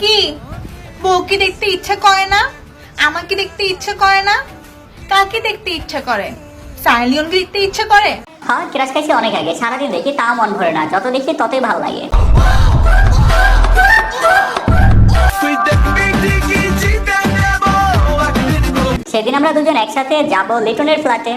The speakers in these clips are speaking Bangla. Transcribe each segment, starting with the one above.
কি বউকে দেখতে ইচ্ছা করে না? আমাকে দেখতে ইচ্ছা করে না? কাকে দেখতে ইচ্ছা করে? সাইলিয়নকে দেখতে ইচ্ছা করে? হ্যাঁ, ক্রাশ খাইছি অনেক আগে, সারাদিন দেখি তাও মন ভরে না, যত দেখি ততই ভালো লাগে। সেদিন আমরা দুজন একসাথে যাব লিটনের ফ্ল্যাটে।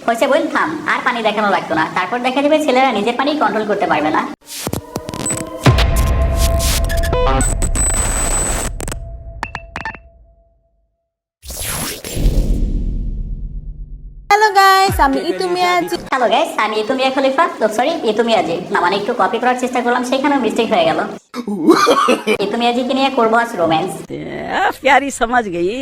হয়েছে বল, থাম, আর পানি দেখানো লাগতো না। তারপর দেখা যাবে ছেলেরা নিজের পানি কন্ট্রোল করতে পারবে না। হ্যালো গাইস, আমি ইতুমিয়াজি। হ্যালো গাইস, আমি ইতুমিয়া খলিফা। সরি, ইতুমিয়াজি না, মানে একটু কপি করার চেষ্টা করলাম, সেখানেও মিস্টেক হয়ে গেল। ইতুমিয়াজিকে নিয়ে করবো আজ রোম্যান্স। प्यारी समझ गई।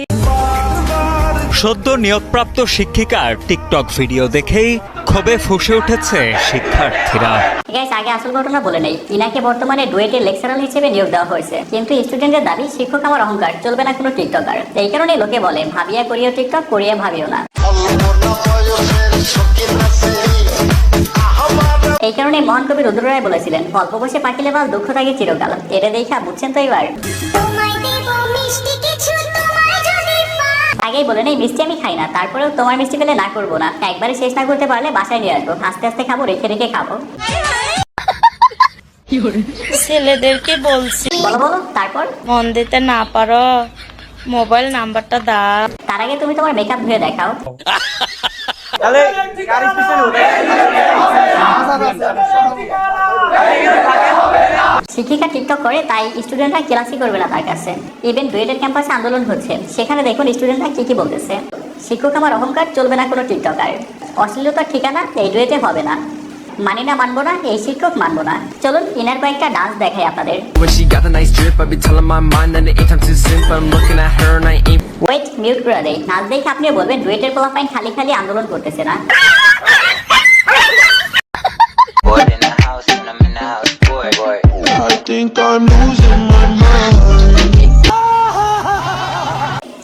সদ্য নিয়োগপ্রাপ্ত শিক্ষিকার টিকটক ভিডিও দেখেই ক্ষোভে ফুঁসে উঠেছে শিক্ষার্থীরা। গাইস, আগে আসল ঘটনা বলে নেই। ইনাকে বর্তমানে ডুয়েটের লেকচারার হিসেবে নিয়োগ দেওয়া হয়েছে, কিন্তু স্টুডেন্টের দাবি শিক্ষক আমার অহংকার, চলবে না কোনো টিকটকার। এই কারণে লোকে বলে ভাবিয়া করিও টিকটক, করিয়া ভাবিও না। এই কারণে মহান কবি রুদ্র রায় বলেছিলেন, অল্প বসে পাকিলে বাল দুঃখ থাকে চিরকাল। এটা দেখা বুঝছেন তো এবার? আগেই বলে নেই, মিষ্টি আমি খাই না, তারপরেও তোমার মিষ্টি পেলে না করবো না। একবারে শেষ না করতে পারলে বাসায় নিয়ে আসবো, আস্তে আস্তে খাবো, রেখে রেখে খাবো। ছেলেদেরকে বলছি, বলো বলো, তারপর? মন দিতে না পারো, মোবাইল নাম্বারটা দাও। তার আগে তুমি তোমার মেকআপ ধুয়ে দেখাও। শিক্ষিকা টিকটক করে, তাই স্টুডেন্টরা ক্লাসই করবে না তার কাছে। ইভেন ডুয়েটের ক্যাম্পাসে আন্দোলন হচ্ছে, সেখানে দেখুন স্টুডেন্টরা কি বলতেছে। শিক্ষক আমার অহংকার, চলবে না কোনো টিকটকার। অশ্লীলতার ঠিকানা এই ডুয়েটে হবে না। মানি না, মানবো না, এই শিক্ষক মানবো না। চলুন ইনার কয়েকটা ডান্স দেখাই আপনাদের। ওয়েট, মিউট করে দেই। নাচ দেখে আপনিও বলবেন ডুয়েটের পোলাপাইন খালি খালি আন্দোলন করতেছে না।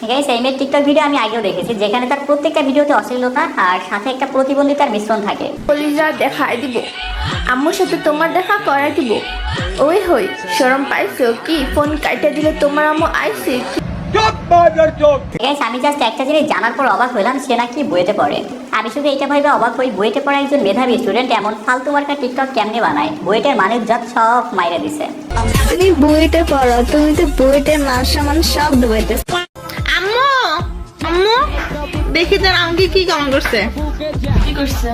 গাইস, এই মেয়ের টিকটক ভিডিও আমি আগেও দেখেছি, যেখানে তার প্রত্যেকটা ভিডিওতে অশ্লীলতা আর সাথে একটা প্রতিবন্ধিতার মিশ্রণ থাকে। কলিজা দেখাই দিব, আম্মুর সাথে তোমার দেখা করাই দিব। ওই হই, শরম পাইছো কি? ফোন কাইটা দিলে তোমার আম্মু আইছে। গাইস, আমি জাস্ট একটা জিনিস জানার পর অবাক হইলাম, সে নাকি বুয়েটে পড়ে। আমি শুধু এটা ভাবে অবাক হই, বুয়েটে পড়া একজন মেধাবী স্টুডেন্ট এমন ফালতু মার্কা টিকটক কেমনে বানায়? বুয়েটের মানুষ যত সব মাইরা দিছে। তুমি বুয়েটে পড়ো, তুমি তো বুয়েটের মান সম্মান সব ডুবাইতে। আম্মু, আম্মু দেখি তোর আঙ্কি কি কেমন করছে। কি করছে?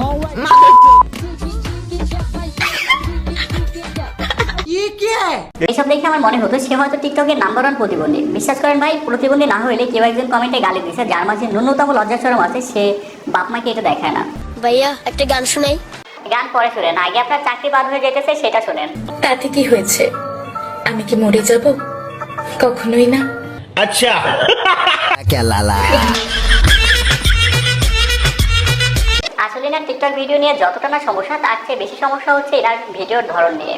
এইসব দেখে আমার মনে হতো সে হয়তো টিকটকের নাম্বার 1 প্রতিবন্ধী। বিশ্বাস করেন ভাই, প্রতিবন্ধী না হইলে কেউ একজন কমেন্টে গালি দিছে, যার মাঝে ন্যূনতম লজ্জা শরম আছে, সে বাপ মাকে এটা দেখায় না। ভাইয়া একটা গান শোনাই। গান পরে শুনেন, আগে আপনার চাকরি বাদ হয়ে যেতেছে সেটা শুনেন। তাতে কি হয়েছে? আমি কি মরে যাব? কখনোই না। আচ্ছা আসলে না, টিকটক ভিডিও নিয়ে যতটা না সমস্যা, তার চেয়ে বেশি সমস্যা হচ্ছে এনার ভিডিওর ধরন নিয়ে।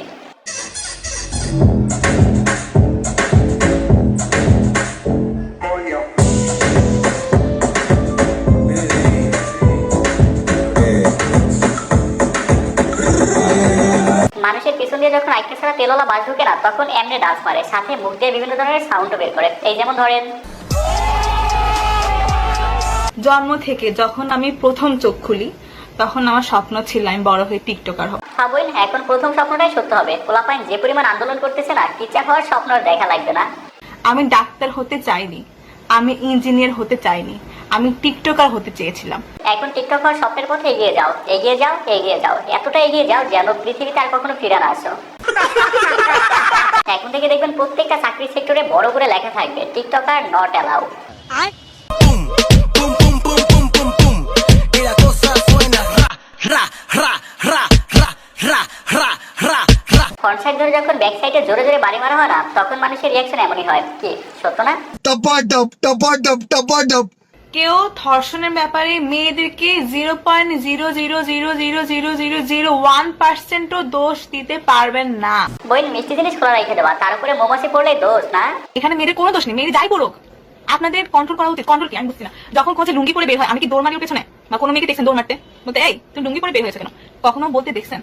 মানুষের পিছন দিয়ে যখন আইকে ছাড়া তেলওয়ালা বাস ঢুকে না, তখন এমনি ডান্স মারে, সাথে মুখ দিয়ে বিভিন্ন ধরনের সাউন্ডও বের করে। এই যেমন ধরেন, জন্ম থেকে যখন আমি প্রথম চোখ খুলি, তখন আমার স্বপ্ন ছিল আমি বড় হয়ে টিকটকার হব। ভাবুন, এখন প্রথম স্বপ্নটাই সত্য হবে। পোলাপাইন যে পরিমাণ আন্দোলন করতেছে না, টিচার হওয়ার স্বপ্ন আর দেখা লাগবে না। আমি ডাক্তার হতে চাইনি, আমি ইঞ্জিনিয়ার হতে চাইনি, আমি টিকটকার হতে চেয়েছিলাম। এখন টিকটক হওয়ার স্বপ্নের পথে এগিয়ে যাও, এগিয়ে যাও, এগিয়ে যাও, এতটা এগিয়ে যাও যেন পৃথিবীতে আর কখনো ফিরে না আসো। এখন থেকে দেখবেন প্রত্যেকটা চাকরি সেক্টরে বড় করে লেখা থাকবে, TikToker not allow. Front side ধরে যখন ব্যাক সাইডে জোরে জোরে বাড়ি মারা হয় না, তখন মানুষের রিয়াকশন এমনই হয়। কি সত্য না? কেউ ধর্ষণের ব্যাপারে মেয়েদেরকে 0.000000001%ও দোষ দিতে পারবেন না। বইন মিষ্টি জিনিস খোলা রেখে দেওয়া, তার উপরে মৌমাছি পড়লে দোষ না। এখানে মেয়েদের কোনো দোষ নেই, মেয়েদের যাই করুক, আপনাদের কন্ট্রোল করা উচিত। কন্ট্রোল কি আমি বুঝছি না। যখন কোচে লুঙ্গি পরে বের হয়, আমি কি দৌড় মারি ওর পেছনে? বা কোনো মেয়েকে দেখছেন দৌড় মারতে, বলতে এই তুমি লুঙ্গি পরে বের হয়েছে কেন, কখনো বলতে দেখছেন?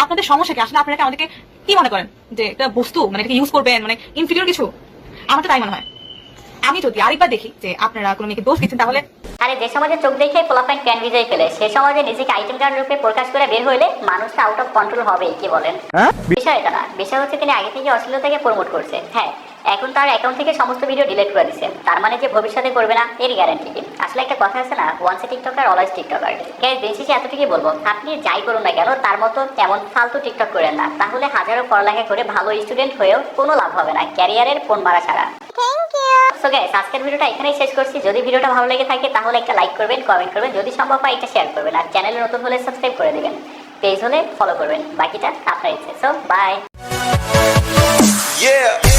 আপনাদের সমস্যা কি? আসলে আপনারা কি আমাদেরকে কি মনে করেন যে একটা বস্তু, মানে এটাকে ইউজ করবেন, মানে ইনফিরিয়র কিছু? আমার তো তাই মনে হয়। আমি যদি আরেকবার দেখি যে আপনারা কোনো মেয়েকে দোষ দিচ্ছেন, তাহলে আরে যে সমাজে চোখ দেখে পোলাপাইন ক্যান ভিজাই ফেলে, সে সমাজে নিজেকে আইটেম গার্ড রূপে প্রকাশ করে বের হইলে মানুষটা আউট অফ কন্ট্রোল হবে, কি বলেন? বিষয় এটা না, বিষয় হচ্ছে তিনি আগে থেকে অশ্লীলতাকে প্রমোট করছে। হ্যাঁ, এখন তার অ্যাকাউন্ট থেকে সমস্ত ভিডিও ডিলিট করে দিচ্ছে, তার মানে যে ভবিষ্যতে করবে না এর গ্যারান্টি কি? আসলে একটা কথা আছে না, once a tiktoker always tiktoker. Guys, দিন শেষে এতটুকুই বলবো, আপনি যাই করুন না কেন তার মতো তেমন ফালতু টিকটক করেন না, তাহলে হাজারো পড়ালেখা করে ভালো স্টুডেন্ট হয়েও কোনো লাভ হবে না, ক্যারিয়ারের ফোন মারা ছাড়া। সো গাইস, আজকের ভিডিওটা এখানেই শেষ করছি। যদি ভিডিওটা ভালো লেগে থাকে তাহলে একটা লাইক করবেন, কমেন্ট করবেন, যদি সম্ভব হয় একটা শেয়ার করবেন, আর চ্যানেলে নতুন হলে সাবস্ক্রাইব করে দেবেন, পেজ হলে ফলো করবেন, বাকিটা আপনার ইচ্ছে। So bye. Yeah.